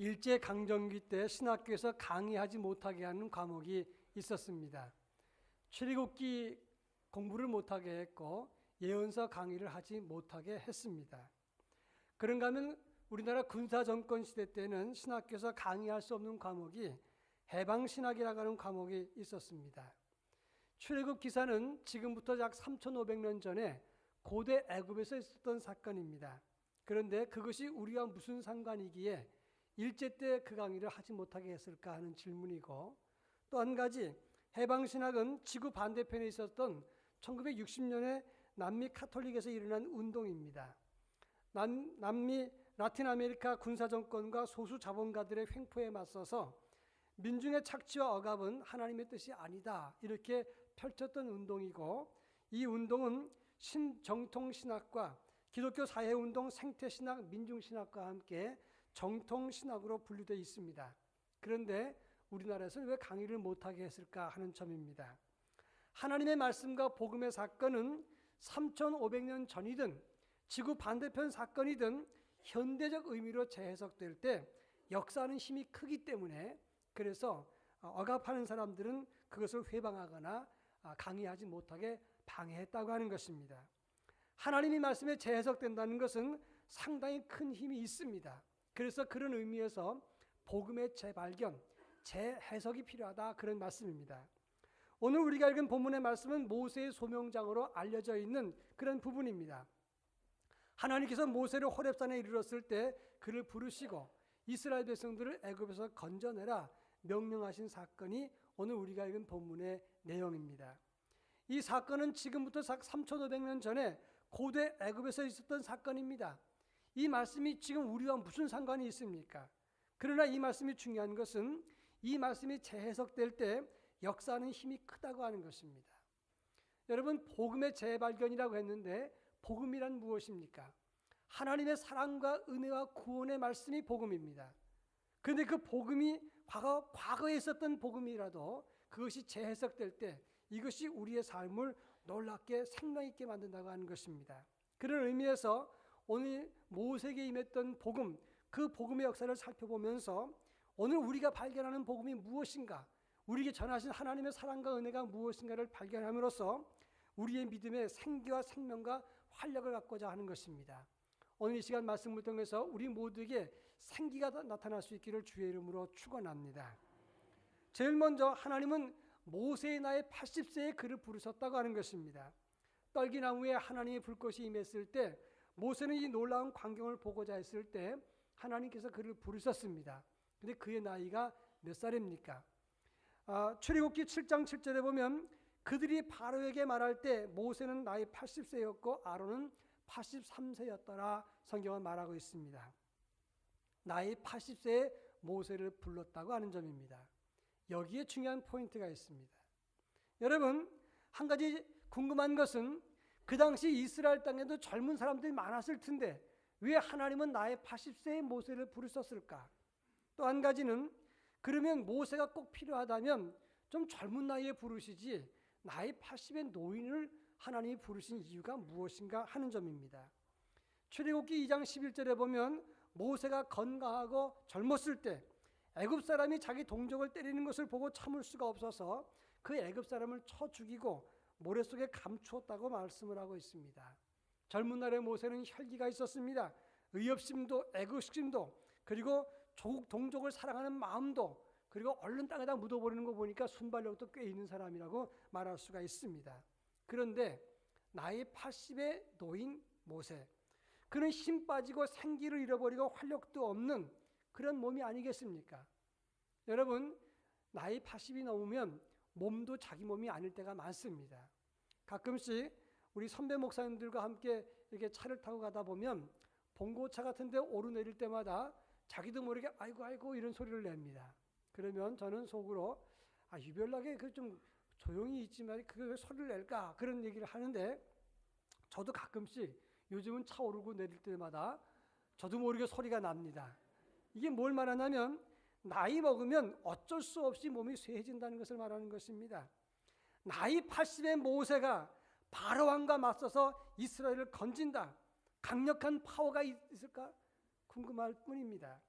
일제강점기 때 신학교에서 강의하지 못하게 하는 과목이 있었습니다. 출애굽기 공부를 못하게 했고 예언서 강의를 하지 못하게 했습니다. 그런가 하면 우리나라 군사정권 시대 때는 신학교에서 강의할 수 없는 과목이 해방신학이라고 하는 과목이 있었습니다. 출애굽 기사는 지금부터 약 3,500년 전에 고대 애굽에서 있었던 사건입니다. 그런데 그것이 우리와 무슨 상관이기에 일제 때 그 강의를 하지 못하게 했을까 하는 질문이고, 또 한 가지 해방신학은 지구 반대편에 있었던 1960년에 남미 카톨릭에서 일어난 운동입니다. 남미 라틴 아메리카 군사정권과 소수 자본가들의 횡포에 맞서서 민중의 착취와 억압은 하나님의 뜻이 아니다, 이렇게 펼쳤던 운동이고, 이 운동은 신정통신학과 기독교 사회운동, 생태신학, 민중신학과 함께 정통신학으로 분류되어 있습니다. 그런데 우리나라에서는 왜 강의를 못하게 했을까 하는 점입니다. 하나님의 말씀과 복음의 사건은 3,500년 전이든 지구 반대편 사건이든 현대적 의미로 재해석될 때 역사하는 힘이 크기 때문에, 그래서 억압하는 사람들은 그것을 회방하거나 강의하지 못하게 방해했다고 하는 것입니다. 하나님의 말씀에 재해석된다는 것은 상당히 큰 힘이 있습니다. 그래서 그런 의미에서 복음의 재발견, 재해석이 필요하다, 그런 말씀입니다. 오늘 우리가 읽은 본문의 말씀은 모세의 소명장으로 알려져 있는 그런 부분입니다. 하나님께서 모세를 호렙산에 이르렀을 때 그를 부르시고 이스라엘 백성들을 애굽에서 건져내라 명령하신 사건이 오늘 우리가 읽은 본문의 내용입니다. 이 사건은 지금부터 3,500년 전에 고대 애굽에서 있었던 사건입니다. 이 말씀이 지금 우리와 무슨 상관이 있습니까? 그러나 이 말씀이 중요한 것은 이 말씀이 재해석될 때 역사하는 힘이 크다고 하는 것입니다. 여러분, 복음의 재발견이라고 했는데 복음이란 무엇입니까? 하나님의 사랑과 은혜와 구원의 말씀이 복음입니다. 그런데 그 복음이 과거에 있었던 복음이라도 그것이 재해석될 때 이것이 우리의 삶을 놀랍게 생명 있게 만든다고 하는 것입니다. 그런 의미에서 오늘 모세에게 임했던 복음, 그 복음의 역사를 살펴보면서 오늘 우리가 발견하는 복음이 무엇인가, 우리에게 전하신 하나님의 사랑과 은혜가 무엇인가를 발견함으로써 우리의 믿음의 생기와 생명과 활력을 갖고자 하는 것입니다. 오늘 이 시간 말씀을 통해서 우리 모두에게 생기가 나타날 수 있기를 주의 이름으로 축원합니다. 제일 먼저 하나님은 모세의 나이 80세에 그를 부르셨다고 하는 것입니다. 떨기나무에 하나님의 불꽃이 임했을 때 모세는 이 놀라운 광경을 보고자 했을 때 하나님께서 그를 부르셨습니다. 그런데 그의 나이가 몇 살입니까? 출애굽기 7장 7절에 보면 그들이 바로에게 말할 때 모세는 나이 80세였고 아론은 83세였더라 성경은 말하고 있습니다. 나이 80세에 모세를 불렀다고 하는 점입니다. 여기에 중요한 포인트가 있습니다. 여러분, 한 가지 궁금한 것은 그 당시 이스라엘 땅에도 젊은 사람들이 많았을 텐데 왜 하나님은 나이 80세에 모세를 부르셨을까? 또 한 가지는 그러면 모세가 꼭 필요하다면 좀 젊은 나이에 부르시지 나이 80의 노인을 하나님이 부르신 이유가 무엇인가 하는 점입니다. 출애굽기 2장 11절에 보면 모세가 건강하고 젊었을 때 애굽 사람이 자기 동족을 때리는 것을 보고 참을 수가 없어서 그 애굽 사람을 쳐 죽이고 모래 속에 감추었다고 말씀을 하고 있습니다. 젊은 날의 모세는 혈기가 있었습니다. 의협심도 애국심도 그리고 조국 동족을 사랑하는 마음도, 그리고 얼른 땅에다 묻어버리는 거 보니까 순발력도 꽤 있는 사람이라고 말할 수가 있습니다. 그런데 나이 80의 노인 모세, 그는 힘 빠지고 생기를 잃어버리고 활력도 없는 그런 몸이 아니겠습니까? 여러분, 나이 80이 넘으면 몸도 자기 몸이 아닐 때가 많습니다. 가끔씩 우리 선배 목사님들과 함께 이렇게 차를 타고 가다 보면 봉고차 같은 데 오르내릴 때마다 자기도 모르게 아이고 아이고 이런 소리를 냅니다. 그러면 저는 속으로 유별나게 그 좀 조용히 있지만 그게 왜 소리를 낼까, 그런 얘기를 하는데, 저도 가끔씩 요즘은 차 오르고 내릴 때마다 저도 모르게 소리가 납니다. 이게 뭘 말하냐면 나이 먹으면 어쩔 수 없이 몸이 쇠해진다는 것을 말하는 것입니다. 나이 80의 모세가 바로왕과 맞서서 이스라엘을 건진다, 강력한 파워가 있을까 궁금할 뿐입니다.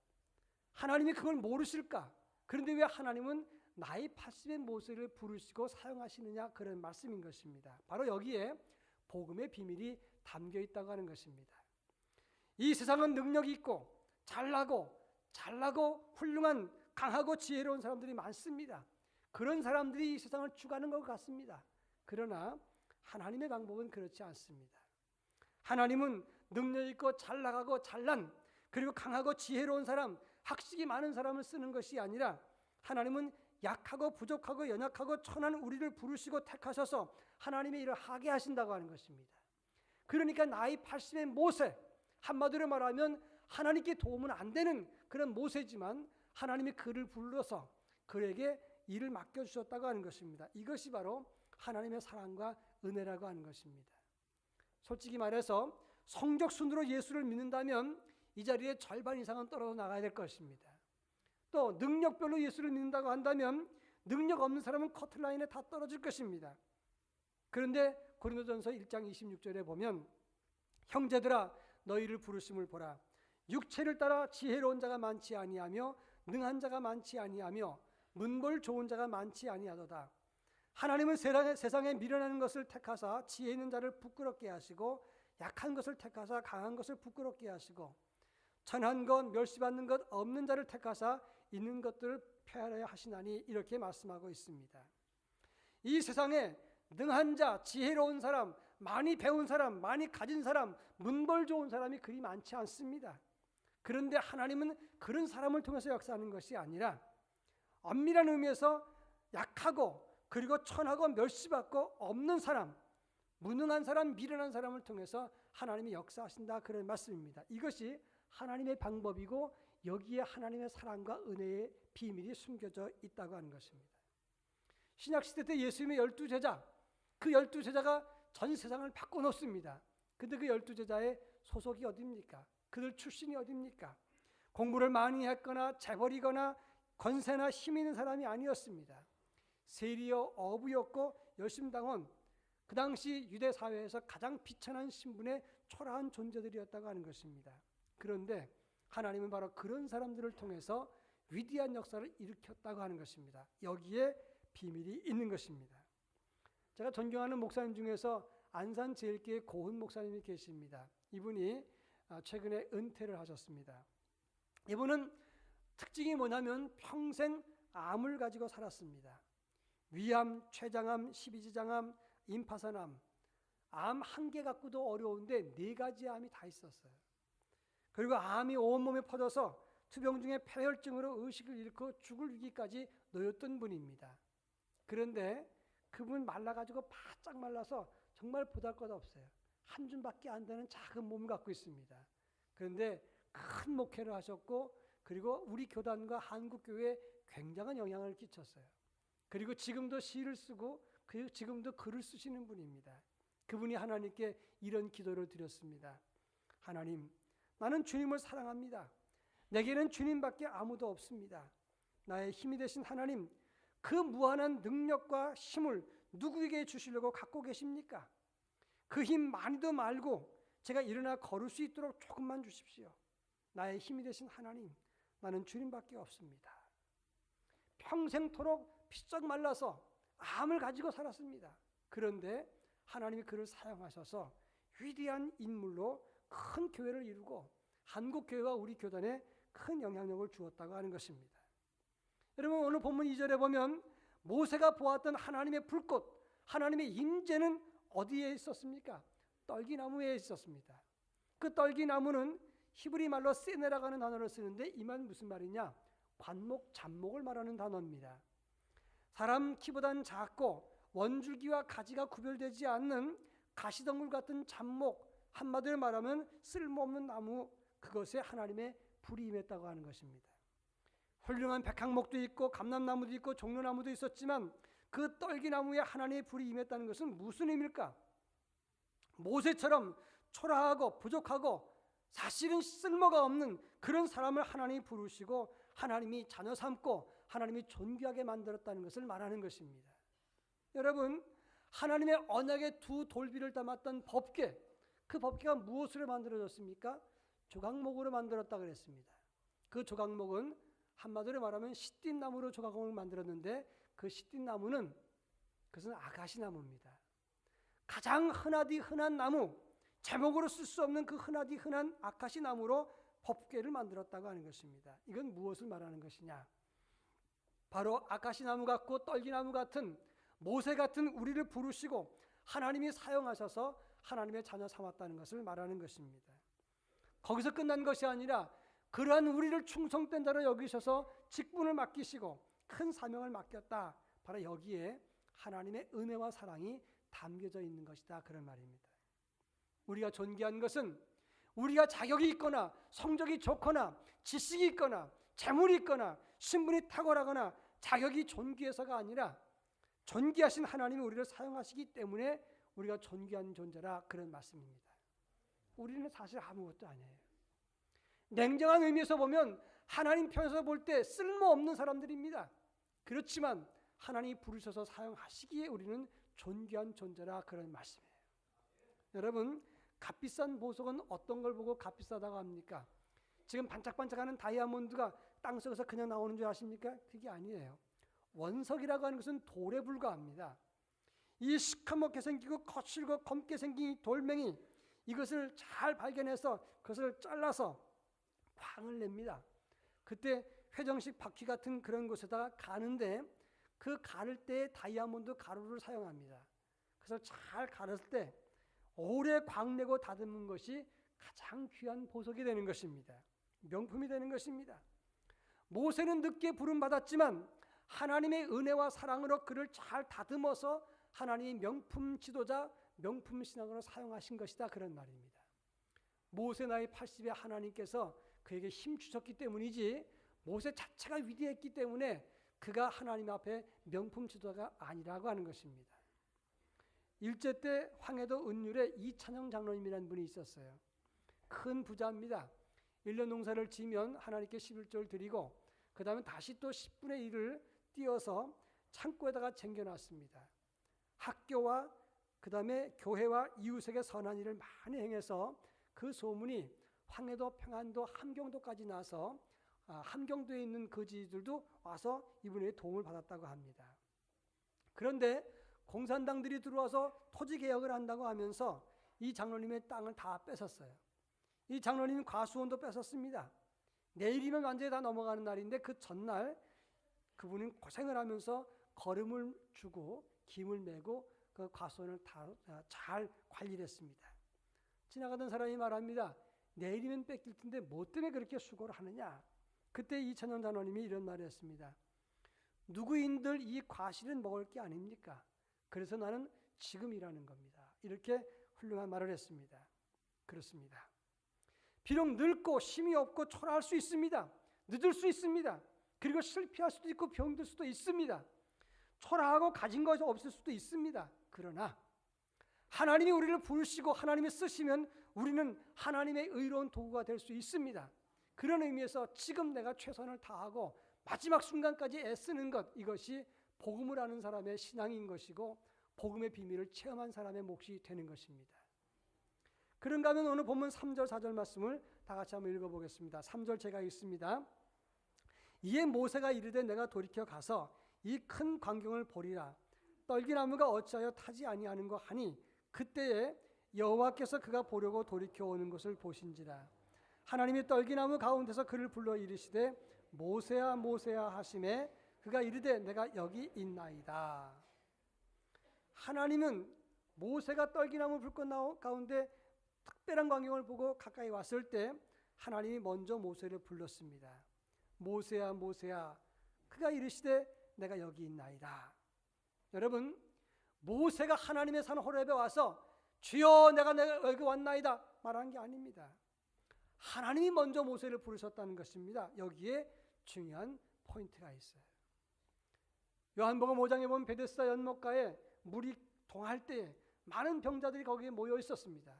하나님이 그걸 모르실까? 그런데 왜 하나님은 나이 80의 모세를 부르시고 사용하시느냐? 그런 말씀인 것입니다. 바로 여기에 복음의 비밀이 담겨 있다고 하는 것입니다. 이 세상은 능력이 있고 잘나고 훌륭한 강하고 지혜로운 사람들이 많습니다. 그런 사람들이 이 세상을 주관하는 것 같습니다. 그러나 하나님의 방법은 그렇지 않습니다. 하나님은 능력 있고 잘나가고 잘난 그리고 강하고 지혜로운 사람, 학식이 많은 사람을 쓰는 것이 아니라 하나님은 약하고 부족하고 연약하고 천한 우리를 부르시고 택하셔서 하나님의 일을 하게 하신다고 하는 것입니다. 그러니까 나이 80의 모세, 한마디로 말하면 하나님께 도움은 안 되는 그런 모세지만 하나님이 그를 불러서 그에게 일을 맡겨주셨다고 하는 것입니다. 이것이 바로 하나님의 사랑과 은혜라고 하는 것입니다. 솔직히 말해서 성적 순으로 예수를 믿는다면 이 자리에 절반 이상은 떨어져 나가야 될 것입니다. 또 능력별로 예수를 믿는다고 한다면 능력 없는 사람은 커트라인에 다 떨어질 것입니다. 그런데 고린도전서 1장 26절에 보면 형제들아 너희를 부르심을 보라. 육체를 따라 지혜로운 자가 많지 아니하며 능한 자가 많지 아니하며 문벌 좋은 자가 많지 아니하도다. 하나님은 세상에 미련한 것을 택하사 지혜 있는 자를 부끄럽게 하시고 약한 것을 택하사 강한 것을 부끄럽게 하시고 천한 것 멸시받는 것 없는 자를 택하사 있는 것들을 폐하려 하시나니 이렇게 말씀하고 있습니다. 이 세상에 능한 자, 지혜로운 사람, 많이 배운 사람, 많이 가진 사람, 문벌 좋은 사람이 그리 많지 않습니다. 그런데 하나님은 그런 사람을 통해서 역사하는 것이 아니라 엄밀한 의미에서 약하고 그리고 천하고 멸시받고 없는 사람, 무능한 사람, 미련한 사람을 통해서 하나님이 역사하신다 그런 말씀입니다. 이것이 하나님의 방법이고 여기에 하나님의 사랑과 은혜의 비밀이 숨겨져 있다고 하는 것입니다. 신약시대 때 예수님의 12제자, 그 12제자가 전 세상을 바꿔놓습니다. 근데 그 12제자의 소속이 어디입니까? 그들 출신이 어디입니까? 공부를 많이 했거나 재벌이거나 권세나 힘 있는 사람이 아니었습니다. 세리여 어부였고 열심당원, 그 당시 유대 사회에서 가장 비천한 신분의 초라한 존재들이었다고 하는 것입니다. 그런데 하나님은 바로 그런 사람들을 통해서 위대한 역사를 일으켰다고 하는 것입니다. 여기에 비밀이 있는 것입니다. 제가 존경하는 목사님 중에서 안산제일교회 고은 목사님이 계십니다. 이분이 최근에 은퇴를 하셨습니다. 이분은 특징이 뭐냐면 평생 암을 가지고 살았습니다. 위암, 췌장암, 십이지장암, 임파선암, 암 한 개 갖고도 어려운데 4가지 암이 다 있었어요. 그리고 암이 온몸에 퍼져서 투병 중에 폐혈증으로 의식을 잃고 죽을 위기까지 놓였던 분입니다. 그런데 그분 말라가지고 바짝 말라서 정말 보잘것없어요. 한 줌밖에 안 되는 작은 몸을 갖고 있습니다. 그런데 큰 목회를 하셨고 그리고 우리 교단과 한국교회에 굉장한 영향을 끼쳤어요. 그리고 지금도 시를 쓰고 지금도 글을 쓰시는 분입니다. 그분이 하나님께 이런 기도를 드렸습니다. 하나님, 나는 주님을 사랑합니다. 내게는 주님밖에 아무도 없습니다. 나의 힘이 되신 하나님, 그 무한한 능력과 힘을 누구에게 주시려고 갖고 계십니까? 그 힘 많이도 말고 제가 일어나 걸을 수 있도록 조금만 주십시오. 나의 힘이 되신 하나님, 나는 주님밖에 없습니다. 평생토록 피쩍 말라서 암을 가지고 살았습니다. 그런데 하나님이 그를 사용하셔서 위대한 인물로 큰 교회를 이루고 한국교회와 우리 교단에 큰 영향력을 주었다고 하는 것입니다. 여러분 오늘 본문 2절에 보면 모세가 보았던 하나님의 불꽃, 하나님의 임재는 어디에 있었습니까? 떨기나무에 있었습니다. 그 떨기나무는 히브리 말로 세네라고 하는 단어를 쓰는데 이 말 무슨 말이냐? 관목, 잡목을 말하는 단어입니다. 사람 키보다는 작고 원줄기와 가지가 구별되지 않는 가시덩굴 같은 잡목, 한마디로 말하면 쓸모없는 나무, 그것에 하나님의 불이 임했다고 하는 것입니다. 훌륭한 백향목도 있고 감람나무도 있고 종려나무도 있었지만 그 떨기나무에 하나님의 불이 임했다는 것은 무슨 의미일까? 모세처럼 초라하고 부족하고 사실은 쓸모가 없는 그런 사람을 하나님이 부르시고 하나님이 자녀 삼고 하나님이 존귀하게 만들었다는 것을 말하는 것입니다. 여러분, 하나님의 언약의 2 돌비를 담았던 법궤, 그 법궤가 무엇으로 만들어졌습니까? 조각목으로 만들었다고 그랬습니다. 그 조각목은 한마디로 말하면 시띠나무로 조각공을 만들었는데 그 시띠나무는 그것은 아가시나무입니다. 가장 흔하디 흔한 나무, 제목으로 쓸 수 없는 그 흔하디 흔한 아가시나무로 법궤를 만들었다고 하는 것입니다. 이건 무엇을 말하는 것이냐? 바로 아가시나무 같고 떨기나무 같은 모세 같은 우리를 부르시고 하나님이 사용하셔서 하나님의 자녀 삼았다는 것을 말하는 것입니다. 거기서 끝난 것이 아니라 그러한 우리를 충성된 자로 여기셔서 직분을 맡기시고 큰 사명을 맡겼다. 바로 여기에 하나님의 은혜와 사랑이 담겨져 있는 것이다. 그런 말입니다. 우리가 존귀한 것은 우리가 자격이 있거나 성적이 좋거나 지식이 있거나 재물이 있거나 신분이 탁월하거나 자격이 존귀해서가 아니라 존귀하신 하나님이 우리를 사용하시기 때문에 우리가 존귀한 존재라 그런 말씀입니다. 우리는 사실 아무것도 아니에요. 냉정한 의미에서 보면 하나님 편에서 볼 때 쓸모없는 사람들입니다. 그렇지만 하나님이 부르셔서 사용하시기에 우리는 존귀한 존재라 그런 말씀이에요. 여러분, 값비싼 보석은 어떤 걸 보고 값비싸다고 합니까? 지금 반짝반짝하는 다이아몬드가 땅속에서 그냥 나오는 줄 아십니까? 그게 아니에요. 원석이라고 하는 것은 돌에 불과합니다. 이 시커멓게 생기고 거칠고 검게 생긴 이 돌멩이, 이것을 잘 발견해서 그것을 잘라서 광을 냅니다. 그때 회정식 바퀴 같은 그런 곳에다가 가는데 그 가를 때 다이아몬드 가루를 사용합니다. 그래서 잘 갈았을 때 오래 광내고 다듬은 것이 가장 귀한 보석이 되는 것입니다. 명품이 되는 것입니다. 모세는 늦게 부름받았지만 하나님의 은혜와 사랑으로 그를 잘 다듬어서 하나님의 명품 지도자, 명품 신앙으로 사용하신 것이다. 그런 말입니다. 모세 나이 80에 하나님께서 그에게 힘 주셨기 때문이지 모세 자체가 위대했기 때문에 그가 하나님 앞에 명품 지도자가 아니라고 하는 것입니다. 일제 때 황해도 은율에 이찬영 장로님이라는 분이 있었어요. 큰 부자입니다. 1년 농사를 지면 하나님께 11조를 드리고 그 다음에 다시 또 10분의 1을 띄어서 창고에다가 쟁겨놨습니다. 학교와 그 다음에 교회와 이웃에게 선한 일을 많이 행해서 그 소문이 황해도, 평안도, 함경도까지 나서 함경도에 있는 거지들도 와서 이분의 도움을 받았다고 합니다. 그런데 공산당들이 들어와서 토지 개혁을 한다고 하면서 이 장로님의 땅을 다 뺏었어요. 이 장로님 과수원도 뺏었습니다. 내일이면 완전히 다 넘어가는 날인데 그 전날 그분은 고생을 하면서 거름을 주고 김을 메고 그 과수원을 잘 관리를 했습니다. 지나가던 사람이 말합니다. 내일이면 뺏길 텐데 뭐 때문에 그렇게 수고를 하느냐. 그때 이찬영 장로님이 이런 말을 했습니다. 누구인들 이 과실은 먹을 게 아닙니까? 그래서 나는 지금 일하는 겁니다. 이렇게 훌륭한 말을 했습니다. 그렇습니다. 비록 늙고 힘이 없고 초라할 수 있습니다. 늦을 수 있습니다. 그리고 실패할 수도 있고 병들 수도 있습니다. 초라하고 가진 것이 없을 수도 있습니다. 그러나 하나님이 우리를 부르시고 하나님이 쓰시면 우리는 하나님의 의로운 도구가 될 수 있습니다. 그런 의미에서 지금 내가 최선을 다하고 마지막 순간까지 애쓰는 것, 이것이 복음을 아는 사람의 신앙인 것이고 복음의 비밀을 체험한 사람의 몫이 되는 것입니다. 그런가 하면 오늘 본문 3절 4절 말씀을 다 같이 한번 읽어보겠습니다. 3절 제가 읽습니다. 이에 모세가 이르되 내가 돌이켜 가서 이 큰 광경을 보리라. 떨기나무가 어찌하여 타지 아니하는 거 하니 그때에 여호와께서 그가 보려고 돌이켜 오는 것을 보신지라. 하나님이 떨기나무 가운데서 그를 불러 이르시되 모세야 모세야 하시매 그가 이르되 내가 여기 있나이다. 하나님은 모세가 떨기나무 불꽃 가운데 특별한 광경을 보고 가까이 왔을 때 하나님이 먼저 모세를 불렀습니다. 모세야 모세야. 그가 이르시되 내가 여기 있나이다. 여러분, 모세가 하나님의 산 호렙에 와서 주여 내가 여기 왔나이다 말한 게 아닙니다. 하나님이 먼저 모세를 부르셨다는 것입니다. 여기에 중요한 포인트가 있어요. 요한복음 5장에 보면 베데스다 연못가에 물이 동할 때 많은 병자들이 거기에 모여 있었습니다.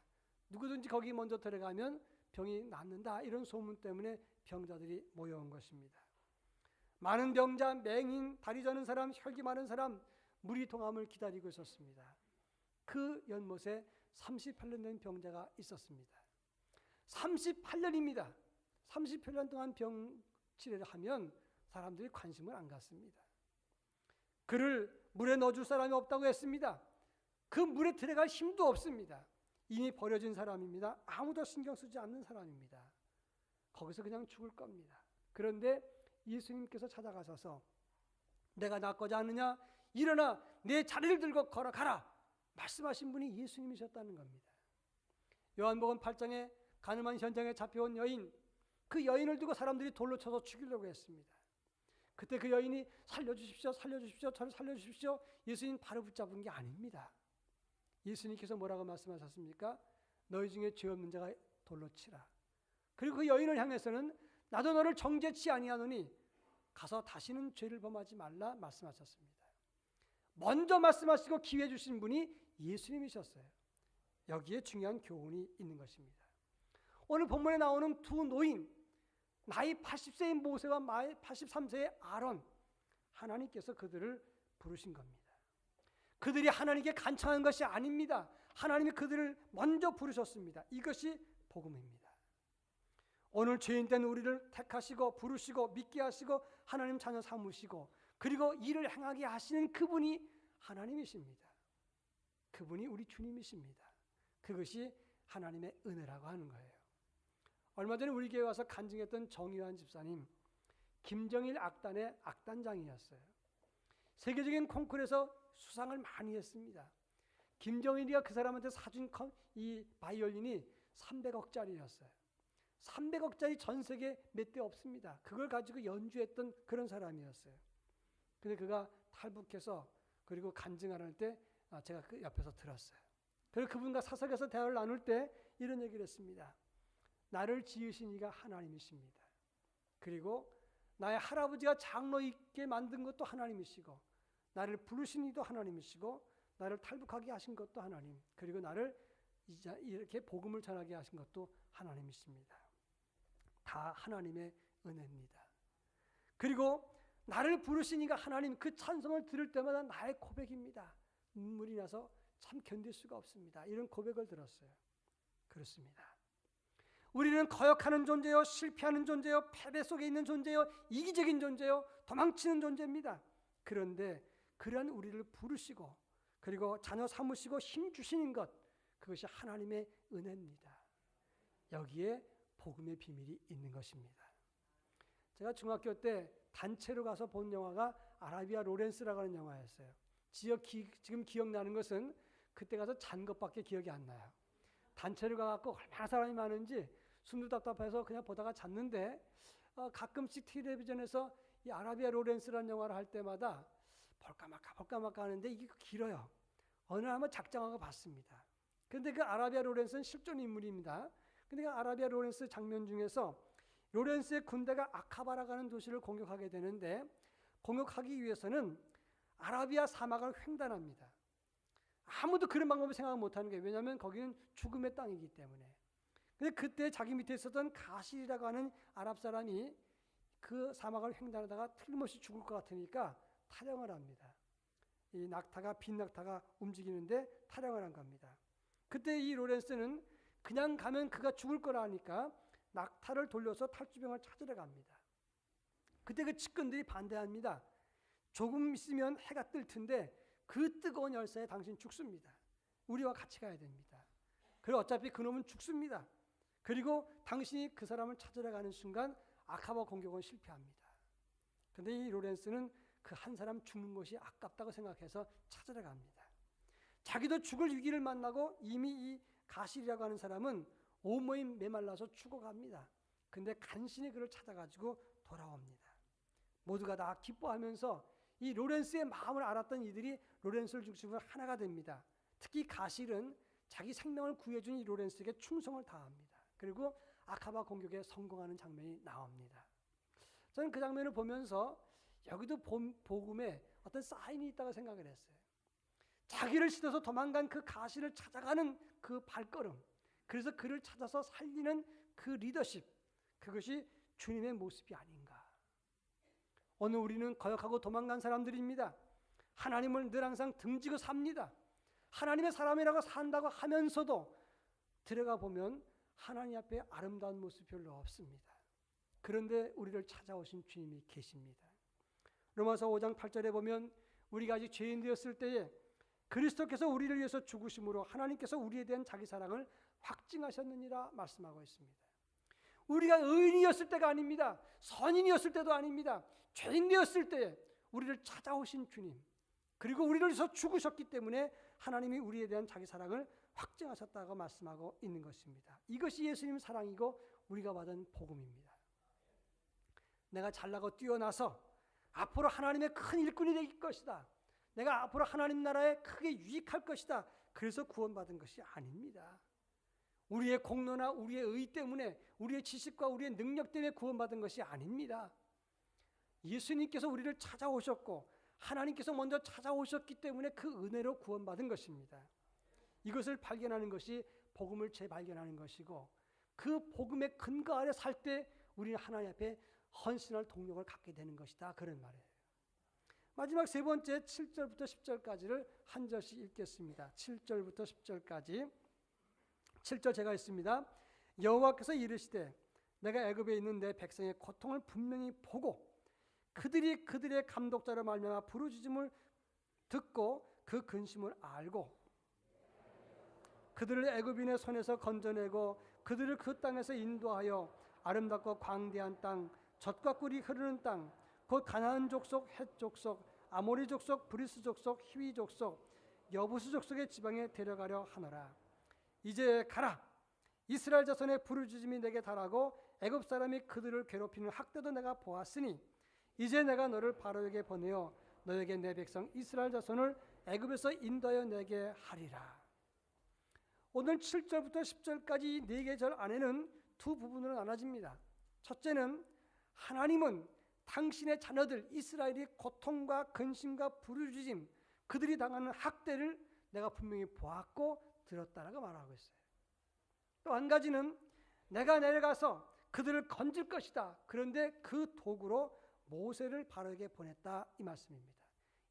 누구든지 거기 먼저 들어가면 병이 낫는다, 이런 소문 때문에 병자들이 모여온 것입니다. 많은 병자, 맹인, 다리 저는 사람, 혈기 많은 사람, 물이 동함을 기다리고 있었습니다. 그 연못에 38년 된 병자가 있었습니다. 38년입니다. 38년 동안 치레를 하면 사람들이 관심을 안 갖습니다. 그를 물에 넣어줄 사람이 없다고 했습니다. 그 물에 들어갈 힘도 없습니다. 이미 버려진 사람입니다. 아무도 신경 쓰지 않는 사람입니다. 거기서 그냥 죽을 겁니다. 그런데 예수님께서 찾아가셔서 내가 낫고자 하느냐? 일어나 내 자리를 들고 걸어가라. 말씀하신 분이 예수님이셨다는 겁니다. 요한복음 8장에 가늠한 현장에 잡혀온 여인, 그 여인을 두고 사람들이 돌로 쳐서 죽이려고 했습니다. 그때 그 여인이 살려주십시오, 살려주십시오, 저를 살려주십시오. 예수님 바로 붙잡은 게 아닙니다. 예수님께서 뭐라고 말씀하셨습니까? 너희 중에 죄 없는 자가 돌로 치라. 그리고 그 여인을 향해서는 나도 너를 정죄치 아니하노니 가서 다시는 죄를 범하지 말라 말씀하셨습니다. 먼저 말씀하시고 기회 주신 분이 예수님이셨어요. 여기에 중요한 교훈이 있는 것입니다. 오늘 본문에 나오는 두 노인, 나이 80세인 모세와 나이 83세의 아론, 하나님께서 그들을 부르신 겁니다. 그들이 하나님께 간청한 것이 아닙니다. 하나님이 그들을 먼저 부르셨습니다. 이것이 복음입니다. 오늘 죄인된 우리를 택하시고 부르시고 믿게 하시고 하나님 자녀 삼으시고 그리고 일을 행하게 하시는 그분이 하나님이십니다. 그분이 우리 주님이십니다. 그것이 하나님의 은혜라고 하는 거예요. 얼마 전에 우리 교회 와서 간증했던 정의환 집사님, 김정일 악단의 악단장이었어요. 세계적인 콩쿠르에서 수상을 많이 했습니다. 김정일이가 그 사람한테 사준 이 바이올린이 300억짜리였어요. 300억짜리 전 세계 몇 대 없습니다. 그걸 가지고 연주했던 그런 사람이었어요. 근데 그가 탈북해서 그리고 간증할 때 제가 그 옆에서 들었어요. 그리고 그분과 사석에서 대화를 나눌 때 이런 얘기를 했습니다. 나를 지으신 이가 하나님이십니다. 그리고 나의 할아버지가 장로 있게 만든 것도 하나님이시고 나를 부르신 이도 하나님이시고 나를 탈북하게 하신 것도 하나님, 그리고 나를 이렇게 복음을 전하게 하신 것도 하나님이십니다. 다 하나님의 은혜입니다. 그리고 나를 부르신 이가 하나님, 그 찬송을 들을 때마다 나의 고백입니다. 눈물이 나서 참 견딜 수가 없습니다. 이런 고백을 들었어요. 그렇습니다. 우리는 거역하는 존재요, 실패하는 존재요, 패배 속에 있는 존재요, 이기적인 존재요, 도망치는 존재입니다. 그런데 그러한 우리를 부르시고 그리고 자녀 삼으시고 힘 주시는 것, 그것이 하나님의 은혜입니다. 여기에 복음의 비밀이 있는 것입니다. 제가 중학교 때 단체로 가서 본 영화가 아라비아 로렌스라고 하는 영화였어요. 지금 기억나는 것은 그때 가서 잔 것밖에 기억이 안 나요. 단체로 가갖고 얼마나 사람이 많은지 숨도 답답해서 그냥 보다가 잤는데 가끔씩 텔레비전에서 이 아라비아 로렌스라는 영화를 할 때마다 볼까 말까 하는데 이게 길어요. 어느 날 한번 작정하고 봤습니다. 그런데 그 아라비아 로렌스는 실존 인물입니다. 근데 그 아라비아 로렌스 장면 중에서 로렌스의 군대가 아카바라고 하는 도시를 공격하게 되는데 공격하기 위해서는 아라비아 사막을 횡단합니다. 아무도 그런 방법을 생각 못하는 거예요. 왜냐하면 거기는 죽음의 땅이기 때문에. 근데 그때 자기 밑에 있었던 가실이라고 하는 아랍 사람이 그 사막을 횡단하다가 틀림없이 죽을 것 같으니까 탈영을 합니다. 이 낙타가 빈 낙타가 움직이는데 탈영을 한 겁니다. 그때 이 로렌스는 그냥 가면 그가 죽을 거라 하니까 낙타를 돌려서 탈주병을 찾으러 갑니다. 그때 그 측근들이 반대합니다. 조금 있으면 해가 뜰 텐데 그 뜨거운 열사에 당신 죽습니다. 우리와 같이 가야 됩니다. 그리고 어차피 그놈은 죽습니다. 그리고 당신이 그 사람을 찾으러 가는 순간 아카바 공격은 실패합니다. 그런데 이 로렌스는 그 한 사람 죽는 것이 아깝다고 생각해서 찾으러 갑니다. 자기도 죽을 위기를 만나고 이미 이 가실이라고 하는 사람은 온몸이 메말라서 죽어갑니다. 근데 간신히 그를 찾아가지고 돌아옵니다. 모두가 다 기뻐하면서 이 로렌스의 마음을 알았던 이들이 로렌스를 중심으로 하나가 됩니다. 특히 가실은 자기 생명을 구해준 이 로렌스에게 충성을 다합니다. 그리고 아카바 공격에 성공하는 장면이 나옵니다. 저는 그 장면을 보면서 여기도 복음에 어떤 사인이 있다고 생각을 했어요. 자기를 씻어서 도망간 그 가실을 찾아가는 그 발걸음, 그래서 그를 찾아서 살리는 그 리더십, 그것이 주님의 모습이 아닌가. 오늘 우리는 거역하고 도망간 사람들입니다. 하나님을 늘 항상 등지고 삽니다. 하나님의 사람이라고 산다고 하면서도 들어가 보면 하나님 앞에 아름다운 모습 별로 없습니다. 그런데 우리를 찾아오신 주님이 계십니다. 로마서 5장 8절에 보면 우리가 아직 죄인 되었을 때에 그리스도께서 우리를 위해서 죽으심으로 하나님께서 우리에 대한 자기 사랑을 확증하셨느니라 말씀하고 있습니다. 우리가 의인이었을 때가 아닙니다. 선인이었을 때도 아닙니다. 죄인 되었을 때에 우리를 찾아오신 주님, 그리고 우리를 위해서 죽으셨기 때문에 하나님이 우리에 대한 자기 사랑을 확증하셨다고 말씀하고 있는 것입니다. 이것이 예수님 사랑이고 우리가 받은 복음입니다. 내가 잘나고 뛰어나서 앞으로 하나님의 큰 일꾼이 될 것이다. 내가 앞으로 하나님 나라에 크게 유익할 것이다. 그래서 구원받은 것이 아닙니다. 우리의 공로나 우리의 의 때문에, 우리의 지식과 우리의 능력 때문에 구원받은 것이 아닙니다. 예수님께서 우리를 찾아오셨고 하나님께서 먼저 찾아오셨기 때문에 그 은혜로 구원받은 것입니다. 이것을 발견하는 것이 복음을 재발견하는 것이고, 그 복음의 근거 아래 살 때 우리는 하나님 앞에 헌신할 동력을 갖게 되는 것이다, 그런 말이에요. 마지막 세 번째 7절부터 10절까지를 한 절씩 읽겠습니다. 7절부터 10절까지. 7절 제가 읽습니다. 여호와께서 이르시되 내가 애굽에 있는 내 백성의 고통을 분명히 보고 그들이 그들의 감독자로 말미암아 부르짖음을 듣고 그 근심을 알고 그들을 애굽인의 손에서 건져내고 그들을 그 땅에서 인도하여 아름답고 광대한 땅, 젖과 꿀이 흐르는 땅, 곧 가나안 족속, 헷 족속, 아모리 족속, 브리스 족속, 히위 족속, 여부스 족속의 지방에 데려가려 하노라. 이제 가라. 이스라엘 자손의 부르짖음이 내게 달하고 애굽 사람이 그들을 괴롭히는 학대도 내가 보았으니 이제 내가 너를 바로에게 보내어 너에게 내 백성 이스라엘 자손을 애굽에서 인도하여 내게 하리라. 오늘 7절부터 10절까지 4개 절 안에는 두 부분으로 나눠집니다. 첫째는 하나님은 당신의 자녀들 이스라엘이 고통과 근심과 부르짖음, 그들이 당하는 학대를 내가 분명히 보았고 들었다라고 말하고 있어요. 또 한 가지는 내가 내려가서 그들을 건질 것이다. 그런데 그 도구로 모세를 바로에게 보냈다, 이 말씀입니다.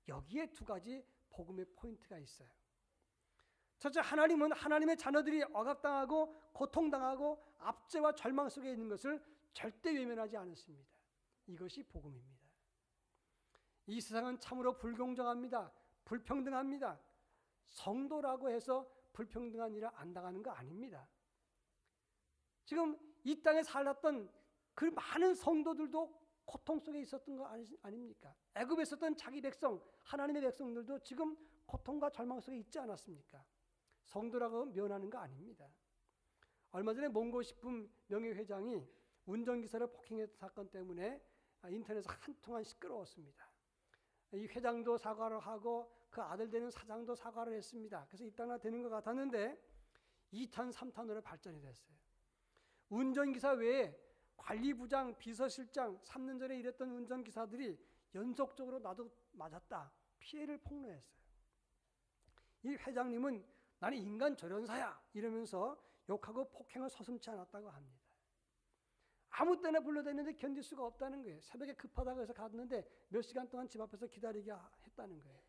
여기에 두 가지 복음의 포인트가 있어요. 첫째, 하나님은 하나님의 자녀들이 억압당하고 고통당하고 압제와 절망 속에 있는 것을 절대 외면하지 않으십니다. 이것이 복음입니다. 이 세상은 참으로 불공정합니다. 불평등합니다. 성도라고 해서 불평등한 일을 안 당하는 거 아닙니다. 지금 이 땅에 살았던 그 많은 성도들도 고통 속에 있었던 거 아닙니까? 애굽에 있었던 자기 백성, 하나님의 백성들도 지금 고통과 절망 속에 있지 않았습니까? 성도라고 면하는 거 아닙니다. 얼마 전에 몽고식품 명예회장이 운전기사를 폭행했던 사건 때문에 인터넷에서 한동안 시끄러웠습니다. 이 회장도 사과를 하고 그 아들 되는 사장도 사과를 했습니다. 그래서 입당화 되는 것 같았는데 2탄, 3탄으로 발전이 됐어요. 운전기사 외에 관리부장, 비서실장, 3년 전에 일했던 운전기사들이 연속적으로 나도 맞았다, 피해를 폭로했어요. 이 회장님은 나는 인간 조련사야 이러면서 욕하고 폭행을 서슴지 않았다고 합니다. 아무 때나 불러댔는데 견딜 수가 없다는 거예요. 새벽에 급하다고 해서 갔는데 몇 시간 동안 집 앞에서 기다리게 했다는 거예요.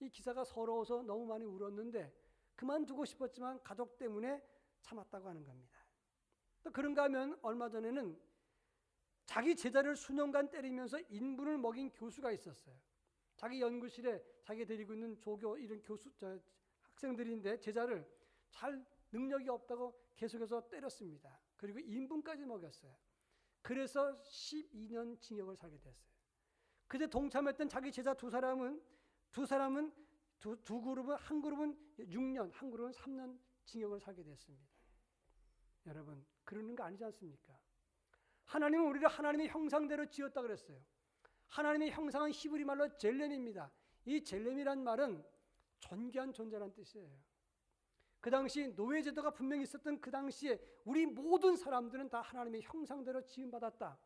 이 기사가 서러워서 너무 많이 울었는데 그만두고 싶었지만 가족 때문에 참았다고 하는 겁니다. 또 그런가 하면 얼마 전에는 자기 제자를 수년간 때리면서 인분을 먹인 교수가 있었어요. 자기 연구실에 자기 데리고 있는 조교 이런 학생들인데 제자를 잘 능력이 없다고 계속해서 때렸습니다. 그리고 인분까지 먹였어요. 그래서 12년 징역을 살게 됐어요. 그때 동참했던 자기 제자 두 사람은 두 그룹은, 한 그룹은 6년, 한 그룹은 3년 징역을 살게 됐습니다. 여러분, 그러는 거 아니지 않습니까? 하나님은 우리를 하나님의 형상대로 지었다 그랬어요. 하나님의 형상은 히브리 말로 젤렘입니다. 이 젤렘이란 말은 존귀한 존재라는 뜻이에요. 그 당시 노예제도가 분명히 있었던 그 당시에 우리 모든 사람들은 다 하나님의 형상대로 지음받았다.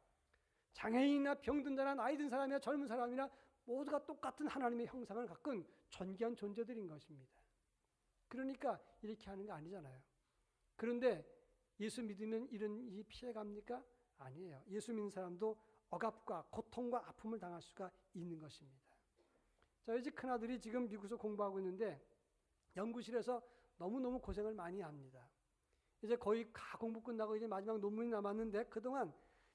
장애인이나 병든 자나 나이 든 사람이나 젊은 사람이나 모두가 똑같은 하나님의 형상을 갖고 존귀한 존재들인 것입니다. 그러니까 이렇게 하는 거 아니잖아요. 그런데 예수 믿으면 이런 일이 피해갑니까? 아니에요. 예수 믿는 사람도 억압과 고통과 아픔을 당할 수가 있는 것입니다. 저희 집 큰아들이 지금 미국에서 공부하고 있는데 연구실에서 너무너무 고생을 많이 합니다. 이제 거의 다 공부 끝나고 이제 마지막 논문이 남았는데 그동안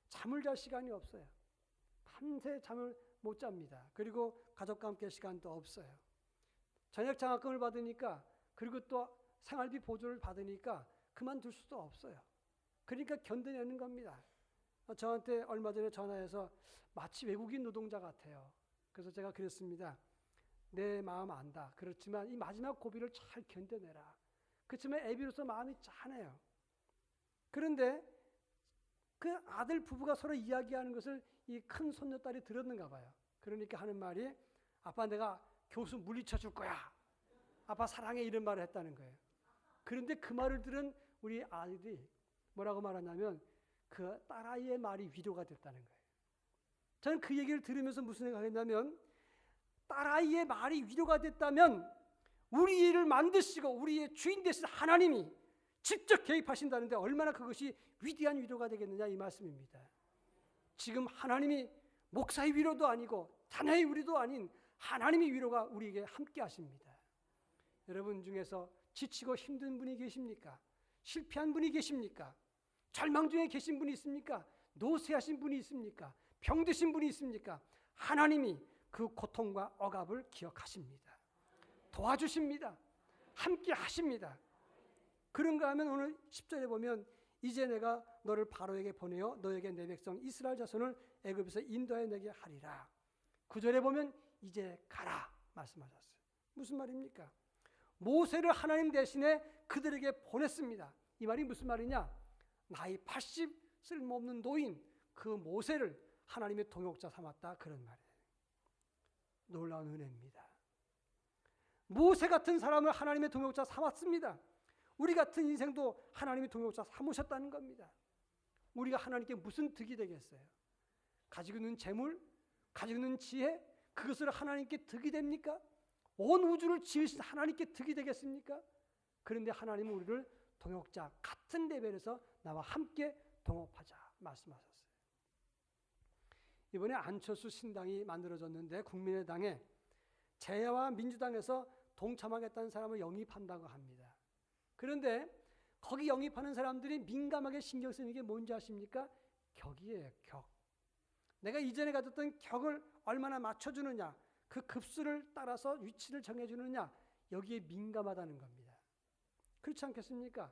잠을 잘 시간이 없어요. 밤새 잠을 못 잡니다. 그리고 가족과 함께 시간도 없어요. 저녁 장학금을 받으니까, 그리고 또 생활비 보조를 받으니까 그만둘 수도 없어요. 그러니까 견뎌내는 겁니다. 저한테 얼마 전에 전화해서 마치 외국인 노동자 같아요. 그래서 제가 그랬습니다. 내 마음 안다. 그렇지만 이 마지막 고비를 잘 견뎌내라. 그렇지만 애비로서 마음이 짠해요. 그런데 그 아들 부부가 서로 이야기하는 것을 이 큰 손녀딸이 들었는가 봐요. 그러니까 하는 말이, 아빠 내가 교수 물리쳐 줄 거야. 아빠 사랑해, 이런 말을 했다는 거예요. 그런데 그 말을 들은 우리 아이들이 뭐라고 말하냐면 그 딸아이의 말이 위로가 됐다는 거예요. 저는 그 얘기를 들으면서 무슨 생각을 했냐면, 딸아이의 말이 위로가 됐다면 우리를 만드시고 우리의 주인 되신 하나님이 직접 개입하신다는데 얼마나 그것이 위대한 위로가 되겠느냐, 이 말씀입니다. 지금 하나님이 목사의 위로도 아니고 자녀의 위로도 아닌 하나님의 위로가 우리에게 함께 하십니다. 여러분 중에서 지치고 힘든 분이 계십니까? 실패한 분이 계십니까? 절망 중에 계신 분이 있습니까? 노쇠하신 분이 있습니까? 병드신 분이 있습니까? 하나님이 그 고통과 억압을 기억하십니다. 도와주십니다. 함께 하십니다. 그런가 하면 오늘 10절에 보면, 이제 내가 너를 바로에게 보내어 너에게 내 백성 이스라엘 자손을 애굽에서 인도해 내게 하리라. 9절에 보면 이제 가라 말씀하셨어요. 무슨 말입니까? 모세를 하나님 대신에 그들에게 보냈습니다. 이 말이 무슨 말이냐? 나이 80 쓸모없는 노인 그 모세를 하나님의 동역자 삼았다, 그런 말이에요. 놀라운 은혜입니다. 모세 같은 사람을 하나님의 동역자 삼았습니다. 우리 같은 인생도 하나님의 동역자 삼으셨다는 겁니다. 우리가 하나님께 무슨 득이 되겠어요? 가지고 있는 재물, 가지고 있는 지혜, 그것을 하나님께 득이 됩니까? 온 우주를 지으신 하나님께 득이 되겠습니까? 그런데 하나님은 우리를 동역자 같은 레벨에서 나와 함께 동업하자 말씀하셨어요. 이번에 안철수 신당이 만들어졌는데 국민의당에 제야와 민주당에서 동참하겠다는 사람을 영입한다고 합니다. 그런데 거기 영입하는 사람들이 민감하게 신경 쓰는 게 뭔지 아십니까? 격이에요, 격. 내가 이전에 가졌던 격을 얼마나 맞춰주느냐, 그 급수를 따라서 위치를 정해주느냐, 여기에 민감하다는 겁니다. 그렇지 않겠습니까?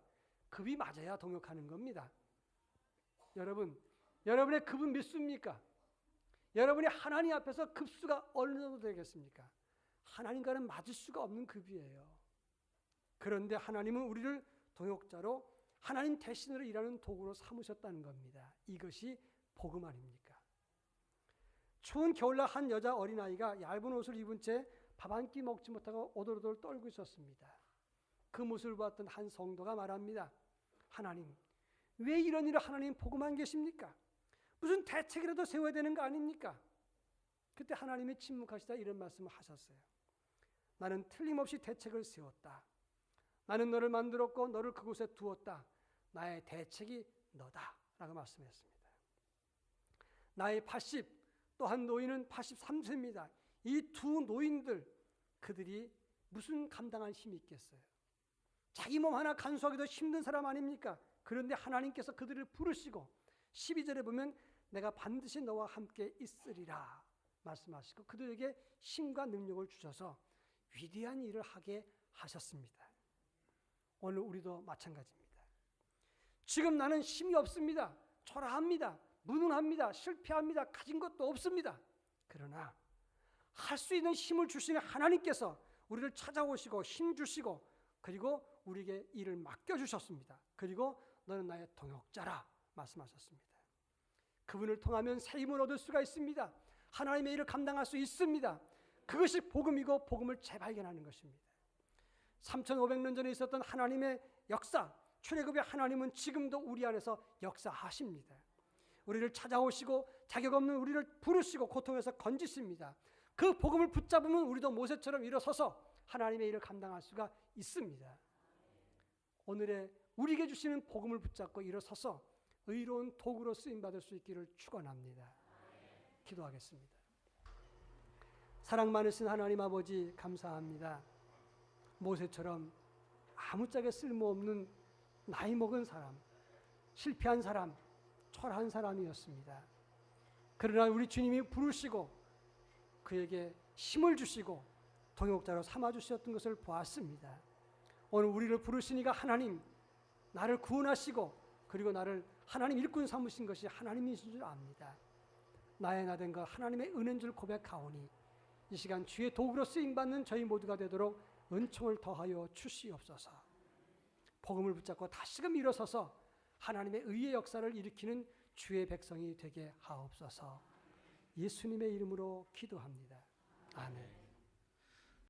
급이 맞아야 동역하는 겁니다. 여러분, 여러분의 급은 몇 수입니까? 여러분이 하나님 앞에서 급수가 어느 정도 되겠습니까? 하나님과는 맞을 수가 없는 급이에요. 그런데 하나님은 우리를 동역자로 하나님 대신으로 일하는 도구로 삼으셨다는 겁니다. 이것이 복음 아닙니까? 추운 겨울날 한 여자 어린아이가 얇은 옷을 입은 채 밥 한 끼 먹지 못하고 오돌오돌 떨고 있었습니다. 그 모습을 봤던 한 성도가 말합니다. 하나님, 왜 이런 일을 하나님 보고만 계십니까? 무슨 대책이라도 세워야 되는 거 아닙니까? 그때 하나님이 침묵하시다 이런 말씀을 하셨어요. 나는 틀림없이 대책을 세웠다. 나는 너를 만들었고 너를 그곳에 두었다. 나의 대책이 너다 라고 말씀했습니다. 나이 80, 또 한 노인은 83세입니다. 이 두 노인들, 그들이 무슨 감당할 힘이 있겠어요? 자기 몸 하나 간수하기도 힘든 사람 아닙니까? 그런데 하나님께서 그들을 부르시고 12절에 보면 내가 반드시 너와 함께 있으리라 말씀하시고 그들에게 힘과 능력을 주셔서 위대한 일을 하게 하셨습니다. 오늘 우리도 마찬가지입니다. 지금 나는 힘이 없습니다. 초라합니다. 무능합니다. 실패합니다. 가진 것도 없습니다. 그러나 할 수 있는 힘을 주시는 하나님께서 우리를 찾아오시고 힘 주시고 그리고 우리에게 일을 맡겨주셨습니다. 그리고 너는 나의 동역자라 말씀하셨습니다. 그분을 통하면 새 힘을 얻을 수가 있습니다. 하나님의 일을 감당할 수 있습니다. 그것이 복음이고 복음을 재발견하는 것입니다. 3500년 전에 있었던 하나님의 역사, 출애굽의 하나님은 지금도 우리 안에서 역사하십니다. 우리를 찾아오시고 자격 없는 우리를 부르시고 고통에서 건지십니다. 그 복음을 붙잡으면 우리도 모세처럼 일어서서 하나님의 일을 감당할 수가 있습니다. 오늘의 우리에게 주시는 복음을 붙잡고 일어서서 의로운 도구로 쓰임받을 수 있기를 축원합니다. 기도하겠습니다. 사랑 많으신 하나님 아버지 감사합니다. 모세처럼 아무짝에 쓸모없는 나이 먹은 사람, 실패한 사람, 철한 사람이었습니다. 그러나 우리 주님이 부르시고 그에게 힘을 주시고 동역자로 삼아주셨던 것을 보았습니다. 오늘 우리를 부르시니까 하나님 나를 구원하시고 그리고 나를 하나님 일꾼 삼으신 것이 하나님이신 줄 압니다. 나의 나된 것 하나님의 은혜인 줄 고백하오니 이 시간 주의 도구로 쓰임받는 저희 모두가 되도록 은총을 더하여 주시옵소서. 복음을 붙잡고 다시금 일어서서 하나님의 의의 역사를 일으키는 주의 백성이 되게 하옵소서. 예수님의 이름으로 기도합니다. 아멘.